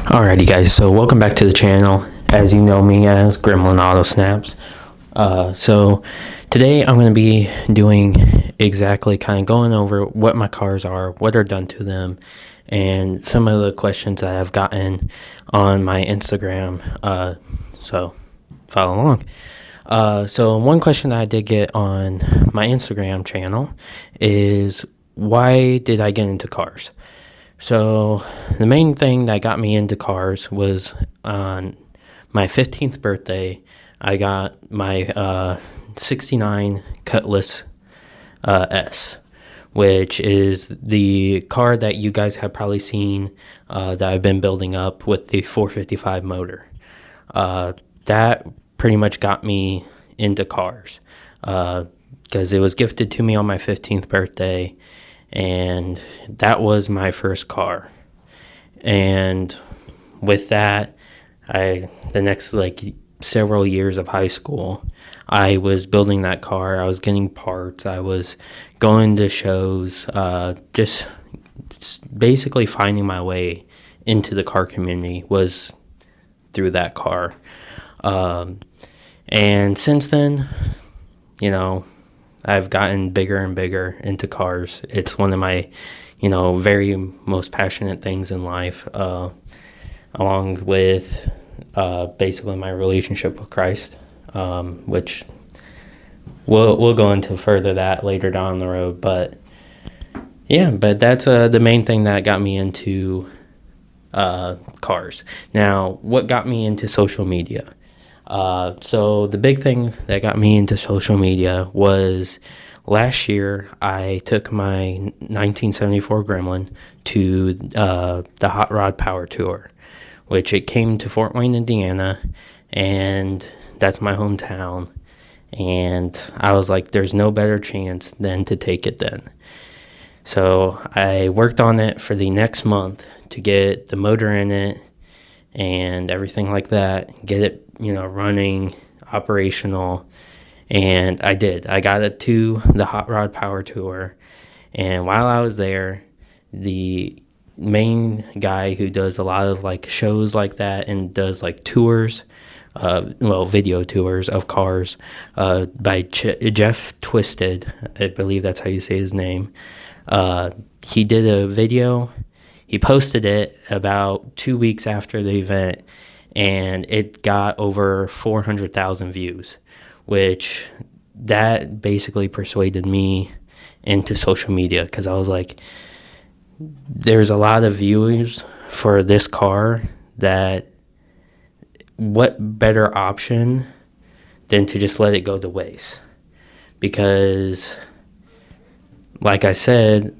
Alrighty guys, so welcome back to the channel. As you know me as Gremlin Auto Snaps. So today I'm going to be doing exactly kind of going over what my cars are, what are done to them, and some of the questions that I've gotten on my Instagram. So follow along. So one question that I did get on my Instagram channel is, why did I get into cars? So the main thing that got me into cars was on my 15th birthday. I got my 69 Cutlass S, which is the car that you guys have probably seen that I've been building up with the 455 motor. That pretty much got me into cars because it was gifted to me on my 15th birthday. And that was my first car. And with that, the next several years of high school, I was building that car. I was getting parts. I was going to shows, just basically finding my way into the car community was through that car. And since then, I've gotten bigger and bigger into cars. It's one of my, very most passionate things in life, along with basically my relationship with Christ, which we'll go into further that later down the road. But that's the main thing that got me into cars. Now, what got me into social media? So the big thing that got me into social media was last year I took my 1974 Gremlin to the Hot Rod Power Tour, which it came to Fort Wayne, Indiana, and that's my hometown. And I was like, there's no better chance than to take it then. So I worked on it for the next month to get the motor in it and everything like that, get it running, operational, and I did. I got it to the Hot Rod Power Tour, and while I was there, the main guy who does a lot of shows like that and does tours, video tours of cars, by Jeff Twisted, I believe that's how you say his name. He did a video. He posted it about 2 weeks after the event, and it got over 400,000 views, which that basically persuaded me into social media, because I was like, there's a lot of viewers for this car, that what better option than to just let it go to waste? Because like I said,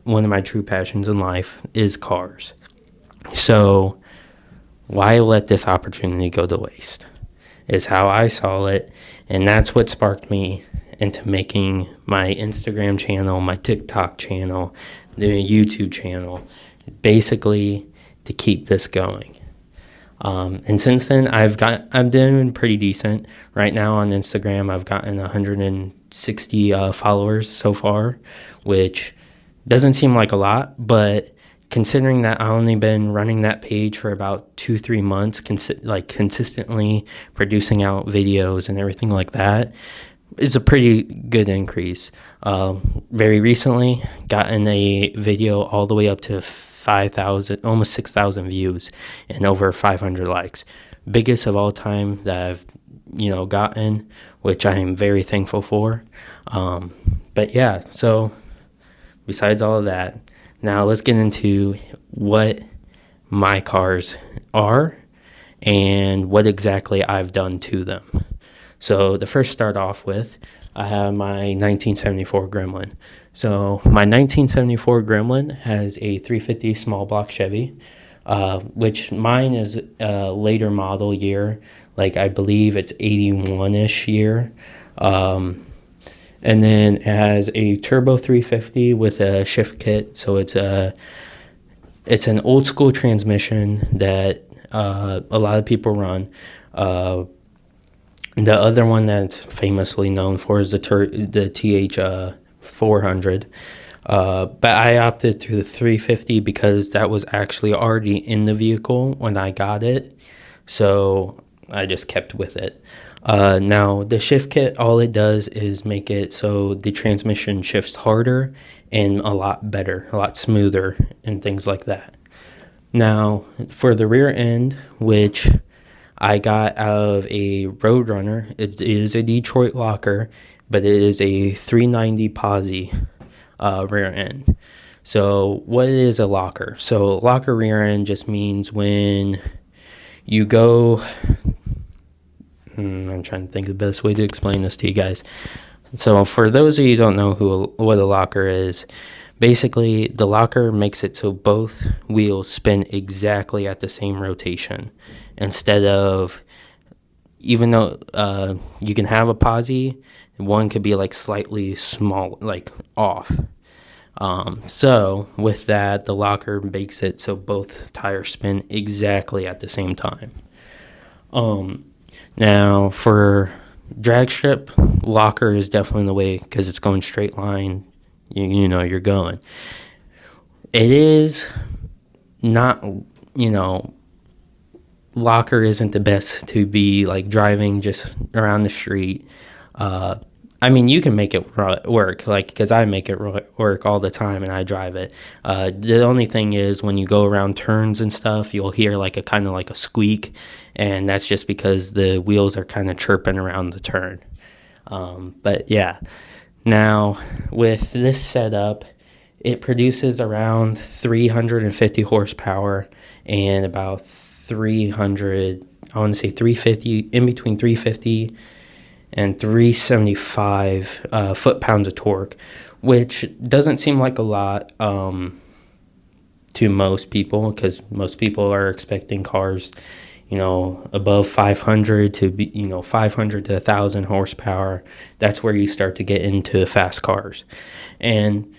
one of my true passions in life is cars. So why let this opportunity go to waste, is how I saw it. And that's what sparked me into making my Instagram channel, my TikTok channel, the YouTube channel, basically to keep this going. And since then, I'm doing pretty decent. Right now on Instagram, I've gotten 160 followers so far, which doesn't seem like a lot, but considering that I only been running that page for about 2-3 months, consistently producing out videos and everything like that, it's a pretty good increase. Very recently, gotten a video all the way up to 5,000, almost 6,000 views and over 500 likes. Biggest of all time that I've, gotten, which I am very thankful for. But yeah, so besides all of that, now let's get into what my cars are and what exactly I've done to them. So the first start off with, I have my 1974 Gremlin. So my 1974 Gremlin has a 350 small block Chevy, which mine is a later model year. I believe it's 81-ish year. And then it has a turbo 350 with a shift kit. So it's an old school transmission that a lot of people run. The other one that's famously known for is the TH 400. But I opted through the 350 because that was actually already in the vehicle when I got it. So I just kept with it. Now, the shift kit, all it does is make it so the transmission shifts harder and a lot better, a lot smoother, and things like that. Now, for the rear end, which I got out of a Roadrunner, it is a Detroit locker, but it is a 390 posi rear end. So, what is a locker? So, locker rear end just means when you go. I'm trying to think of the best way to explain this to you guys. So, for those of you who don't know what a locker is, basically the locker makes it so both wheels spin exactly at the same rotation. Instead of, even though you can have a posi, one could be like slightly small, like off. So with that, the locker makes it so both tires spin exactly at the same time. Now for drag strip, locker is definitely the way because it's going straight line. You know you're going. It is not, locker isn't the best to be like driving just around the street. I mean, you can make it work, like, because I make it work all the time and I drive it. The only thing is when you go around turns and stuff, you'll hear like a kind of like a squeak, and that's just because the wheels are kind of chirping around the turn. But yeah, now with this setup, it produces around 350 horsepower and about 300, I want to say 350, in between 350 and 375 foot-pounds of torque, which doesn't seem like a lot to most people, because most people are expecting cars, above 500 to be, 500 to 1,000 horsepower. That's where you start to get into fast cars. And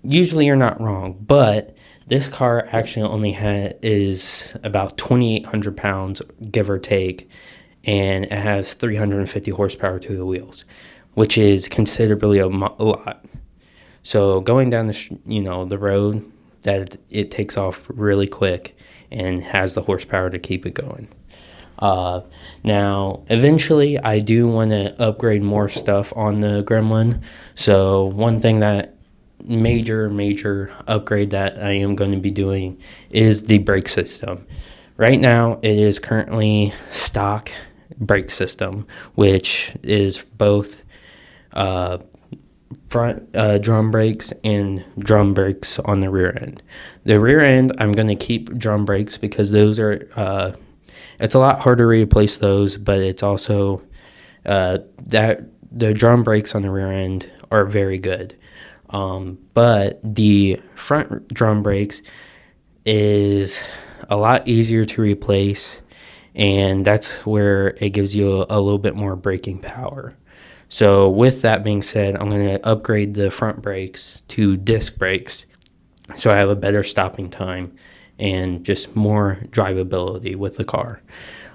usually you're not wrong, but this car actually only is about 2,800 pounds, give or take, and it has 350 horsepower to the wheels, which is considerably a lot. So going down the road, that it takes off really quick and has the horsepower to keep it going. Now, eventually, I do want to upgrade more stuff on the Gremlin. So one thing that major upgrade that I am going to be doing is the brake system. Right now, it is currently stock brake system, which is both front drum brakes and drum brakes on the rear end. The rear end, I'm going to keep drum brakes because those are it's a lot harder to replace those, but it's also that the drum brakes on the rear end are very good. But the front drum brakes is a lot easier to replace, and that's where it gives you a little bit more braking power. So with that being said, I'm going to upgrade the front brakes to disc brakes so I have a better stopping time and just more drivability with the car.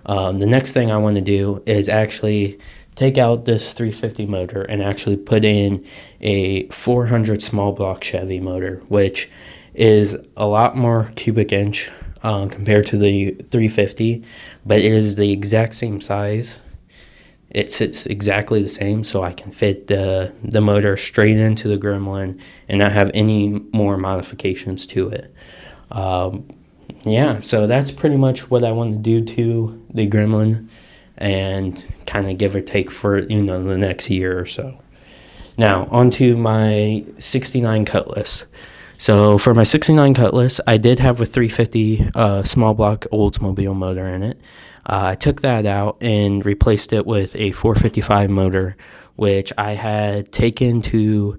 The next thing I want to do is actually take out this 350 motor and actually put in a 400 small block Chevy motor, which is a lot more cubic inch compared to the 350, but it is the exact same size. It sits exactly the same, so I can fit the motor straight into the Gremlin and not have any more modifications to it. So that's pretty much what I want to do to the Gremlin, and kind of give or take for the next year or so. Now onto my 69 Cutlass. So for my 69 Cutlass, I did have a 350 small block Oldsmobile motor in it. I took that out and replaced it with a 455 motor, which I had taken to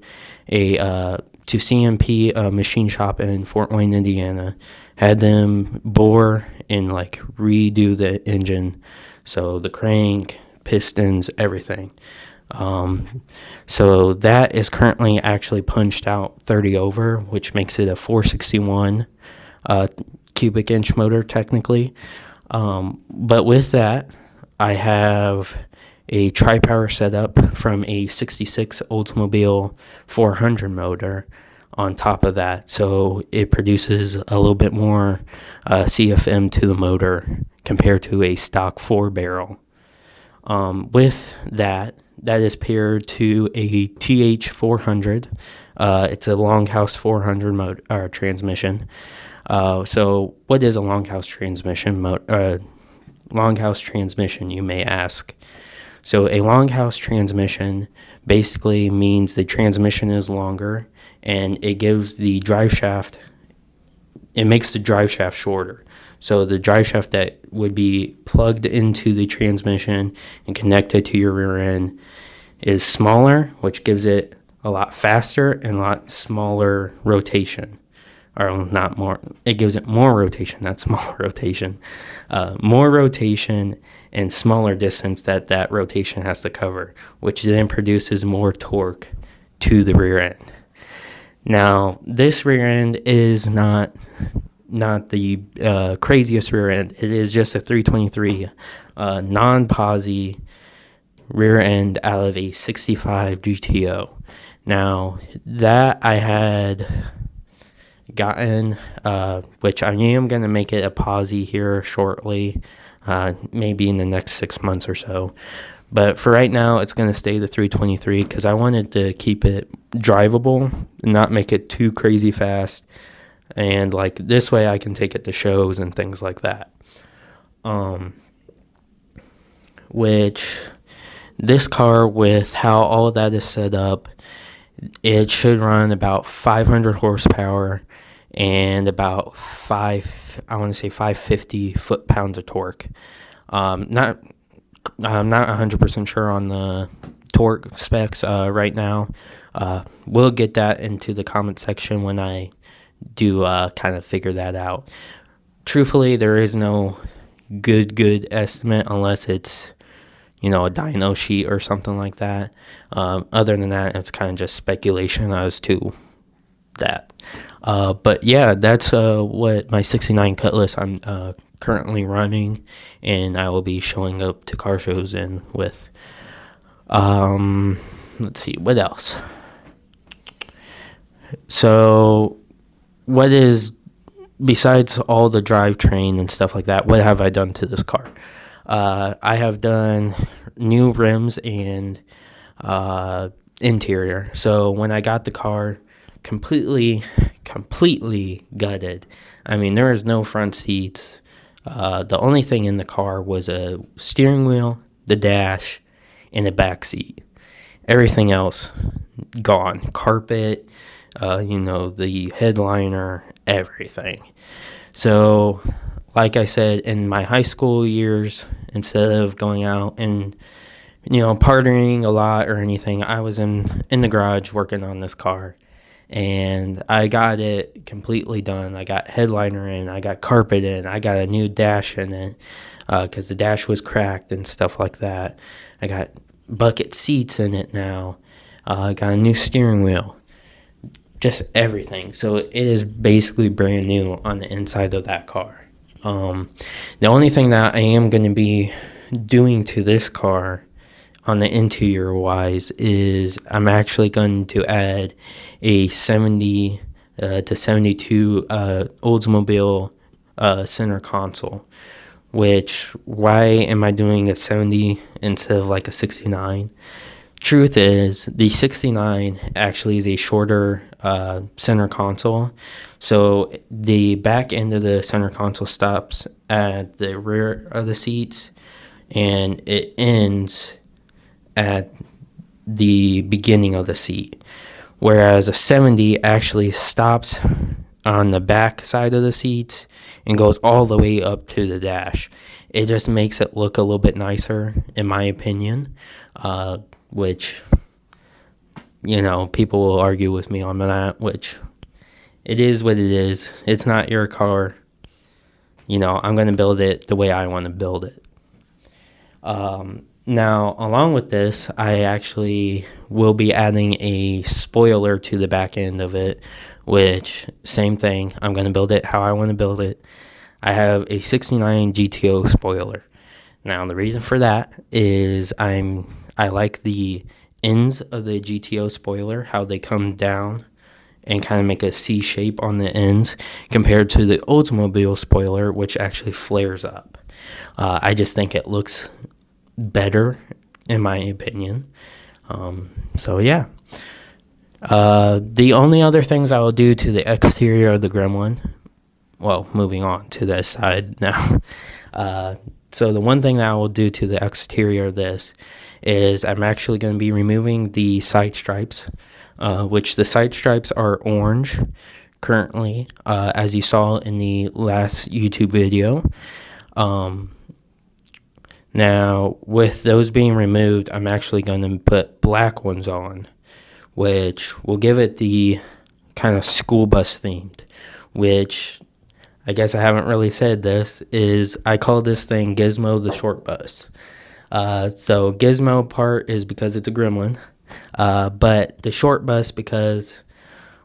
to CMP machine shop in Fort Wayne, Indiana. Had them bore and redo the engine, so the crank, pistons, everything. So that is currently actually punched out 30 over, which makes it a 461 cubic inch motor technically. But with that, I have a tri-power setup from a 66 Oldsmobile 400 motor. on top of that, so it produces a little bit more CFM to the motor compared to a stock 4 barrel. With that is paired to a TH400. It's a Longhouse 400 transmission. So what is a Longhouse transmission? Longhouse transmission, you may ask. So a Longhouse transmission basically means the transmission is longer, and it gives the drive shaft, it makes the drive shaft shorter. So the drive shaft that would be plugged into the transmission and connected to your rear end is smaller, which gives it a lot faster and a lot smaller rotation. Or not more, it gives it more rotation, not smaller rotation. More rotation and smaller distance that rotation has to cover, which then produces more torque to the rear end. Now, this rear end is not the craziest rear end. It is just a 323 non-posi rear end out of a 65 GTO. Now, that I had gotten, which I am going to make it a posi here shortly, maybe in the next 6 months or so. But for right now, it's going to stay the 323 because I wanted to keep it drivable and not make it too crazy fast. And like this way I can take it to shows and things like that. Which this car, with how all of that is set up, it should run about 500 horsepower and about 550 foot-pounds of torque. I'm not 100% sure on the torque specs right now. We'll get that into the comment section when I do kind of figure that out. Truthfully, there is no good estimate unless it's, a dyno sheet or something like that. Other than that, it's kind of just speculation as to that. But yeah, that's what my 69 Cutlass I'm currently running, and I will be showing up to car shows in with. Let's see, what else? So, what is, besides all the drivetrain and stuff like that, what have I done to this car? I have done new rims and interior. So when I got the car, completely gutted. I mean, there is no front seats. The only thing in the car was a steering wheel, the dash, and the back seat. Everything else gone. Carpet, the headliner, everything. So, like I said, in my high school years, instead of going out and, partying a lot or anything, I was in the garage working on this car. And I got it completely done. I got headliner in, I got carpet in, I got a new dash in it because the dash was cracked and stuff like that. I got bucket seats in it now. I got a new steering wheel. Just everything. So it is basically brand new on the inside of that car. The only thing that I am going to be doing to this car on the interior wise is I'm actually going to add a 70 to 72 Oldsmobile center console. Which, why am I doing a 70 instead of like a 69? Truth is, the 69 actually is a shorter center console. So the back end of the center console stops at the rear of the seats, and it ends at the beginning of the seat. Whereas a 70 actually stops on the back side of the seats and goes all the way up to the dash. It just makes it look a little bit nicer, in my opinion. Which, people will argue with me on that, which it is what it is. It's not your car. I'm going to build it the way I want to build it. Now, along with this, I actually will be adding a spoiler to the back end of it, which, same thing. I'm going to build it how I want to build it. I have a 69 GTO spoiler. Now, the reason for that is I like the ends of the GTO spoiler, how they come down and kind of make a C shape on the ends compared to the Oldsmobile spoiler, which actually flares up. I just think it looks better, in my opinion. So yeah. The only other things I will do to the exterior of the Gremlin, well, moving on to this side now. So the one thing that I will do to the exterior of this is I'm actually going to be removing the side stripes, which the side stripes are orange currently, as you saw in the last YouTube video. Now, with those being removed, I'm actually going to put black ones on, which will give it the kind of school bus themed, which I guess I haven't really said this, is I call this thing Gizmo the short bus. So Gizmo part is because it's a gremlin, but the short bus because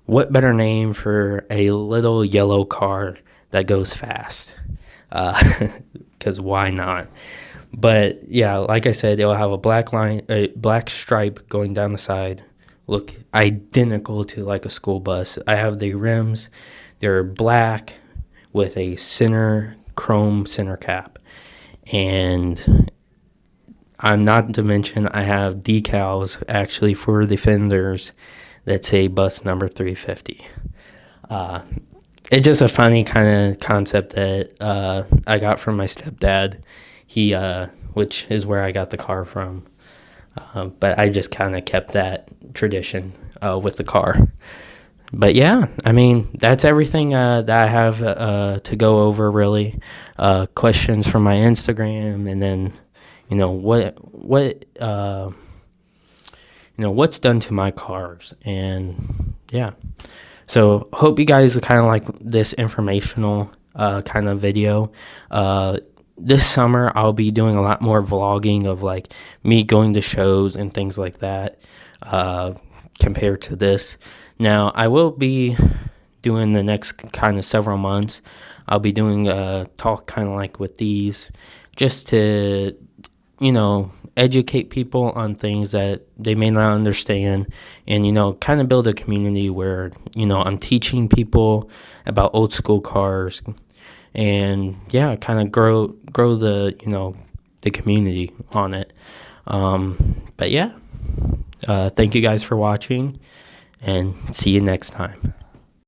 what better name for a little yellow car that goes fast? Because why not? But yeah, like I said, it'll have a black stripe going down the side, look identical to like a school bus. I have the rims, they're black with a chrome center cap, and I'm not to mention I have decals actually for the fenders that say bus number 350. It's just a funny kind of concept that I got from my stepdad. He, which is where I got the car from. But I just kind of kept that tradition with the car. But yeah, I mean, that's everything that I have to go over, really. Questions from my Instagram, and then, what's done to my cars, and yeah. So hope you guys kind of like this informational kind of video. This summer I'll be doing a lot more vlogging of like me going to shows and things like that, compared to this. Now I will be doing the next kind of several months, I'll be doing a talk kind of like with these, just to, educate people on things that they may not understand, and, kind of build a community where, I'm teaching people about old school cars, and yeah, kind of grow the, the community on it. But yeah, thank you guys for watching, and see you next time.